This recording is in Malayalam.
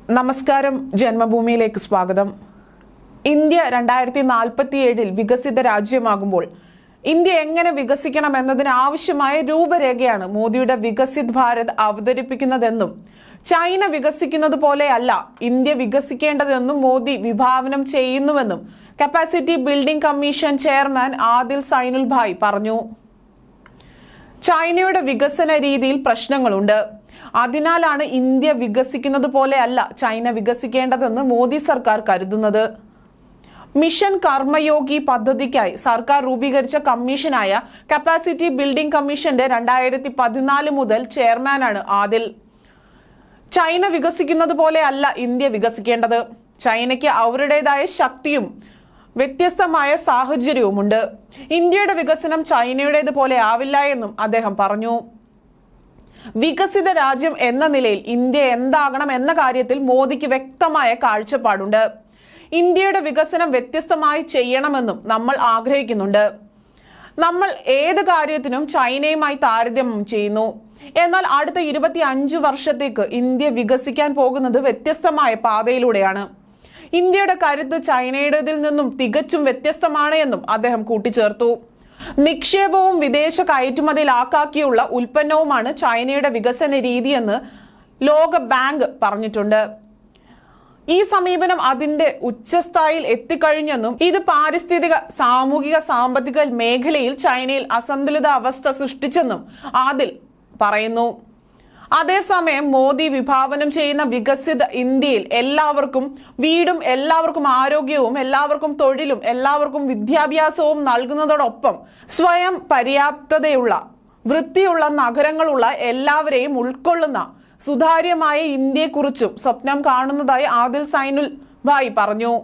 നമസ്കാരം, ജന്മഭൂമിയിലേക്ക് സ്വാഗതം. ഇന്ത്യ 2047 വികസിത രാജ്യമാകുമ്പോൾ ഇന്ത്യ എങ്ങനെ വികസിക്കണം എന്നതിന് ആവശ്യമായ രൂപരേഖയാണ് മോദിയുടെ വികസിത് ഭാരത് അവതരിപ്പിക്കുന്നതെന്നും ചൈന വികസിക്കുന്നത് പോലെയല്ല ഇന്ത്യ വികസിക്കേണ്ടതെന്നും മോദി വിഭാവനം ചെയ്യുന്നുവെന്നും capacity building commission chairman Adil Zainul bhai പറഞ്ഞു. ചൈനയുടെ വികസന രീതിയിൽ പ്രശ്നങ്ങളുണ്ട്. അതിനാലാണ് ഇന്ത്യ വികസിക്കുന്നത് പോലെയല്ല ചൈന വികസിക്കേണ്ടതെന്ന് മോദി സർക്കാർ കരുതുന്നത്. മിഷൻ കർമ്മയോഗി പദ്ധതിക്കായി സർക്കാർ രൂപീകരിച്ച കമ്മീഷനായ കപ്പാസിറ്റി ബിൽഡിംഗ് കമ്മീഷന്റെ 2014 മുതൽ ചെയർമാനാണ് ആദിൽ. ചൈന വികസിക്കുന്നത് പോലെയല്ല ഇന്ത്യ വികസിക്കേണ്ടത്. ചൈനയ്ക്ക് അവരുടേതായ ശക്തിയും വ്യത്യസ്തമായ സാഹചര്യവുമുണ്ട്. ഇന്ത്യയുടെ വികസനം ചൈനയുടേത് പോലെ ആവില്ല എന്നും അദ്ദേഹം പറഞ്ഞു. വികസിത രാജ്യം എന്ന നിലയിൽ ഇന്ത്യ എന്താകണം എന്ന കാര്യത്തിൽ മോദിക്ക് വ്യക്തമായ കാഴ്ചപ്പാടുണ്ട്. ഇന്ത്യയുടെ വികസനം വ്യത്യസ്തമായി ചെയ്യണമെന്നും നമ്മൾ ആഗ്രഹിക്കുന്നുണ്ട്. നമ്മൾ ഏത് കാര്യത്തിനും ചൈനയുമായി താരതമ്യം ചെയ്യുന്നു. എന്നാൽ അടുത്ത 25 വർഷത്തേക്ക് ഇന്ത്യ വികസിക്കാൻ പോകുന്നത് വ്യത്യസ്തമായ പാതയിലൂടെയാണ്. ഇന്ത്യയുടെ കരുത്ത് ചൈനയുടേതിൽ നിന്നും തികച്ചും വ്യത്യസ്തമാണ് എന്നും അദ്ദേഹം കൂട്ടിച്ചേർത്തു. നിക്ഷേപവും വിദേശ കയറ്റുമതിയിലാക്കിയുള്ള ഉൽപ്പന്നവുമാണ് ചൈനയുടെ വികസന രീതിയെന്ന് ലോക ബാങ്ക് പറഞ്ഞിട്ടുണ്ട്. ഈ സമീപനം അതിന്റെ ഉച്ചസ്ഥായിയിൽ എത്തിക്കഴിഞ്ഞെന്നും ഇത് പാരിസ്ഥിതിക, സാമൂഹിക, സാമ്പത്തിക മേഖലയിൽ ചൈനയിൽ അസന്തുലിത അവസ്ഥ സൃഷ്ടിച്ചെന്നും ആദിൽ പറയുന്നു. അതേസമയം മോദി വിഭാവനം ചെയ്യുന്ന വികസിത ഇന്ത്യയിൽ എല്ലാവർക്കും വീടും, എല്ലാവർക്കും ആരോഗ്യവും, എല്ലാവർക്കും തൊഴിലും, എല്ലാവർക്കും വിദ്യാഭ്യാസവും നൽകുന്നതോടൊപ്പം സ്വയം പര്യാപ്തതയുള്ള, വൃത്തിയുള്ള നഗരങ്ങളുള്ള, എല്ലാവരെയും ഉൾക്കൊള്ളുന്ന സുതാര്യമായ ഇന്ത്യയെക്കുറിച്ചും സ്വപ്നം കാണുന്നതായി ആദിൽ സൈനുൽ ഭായ് പറഞ്ഞു.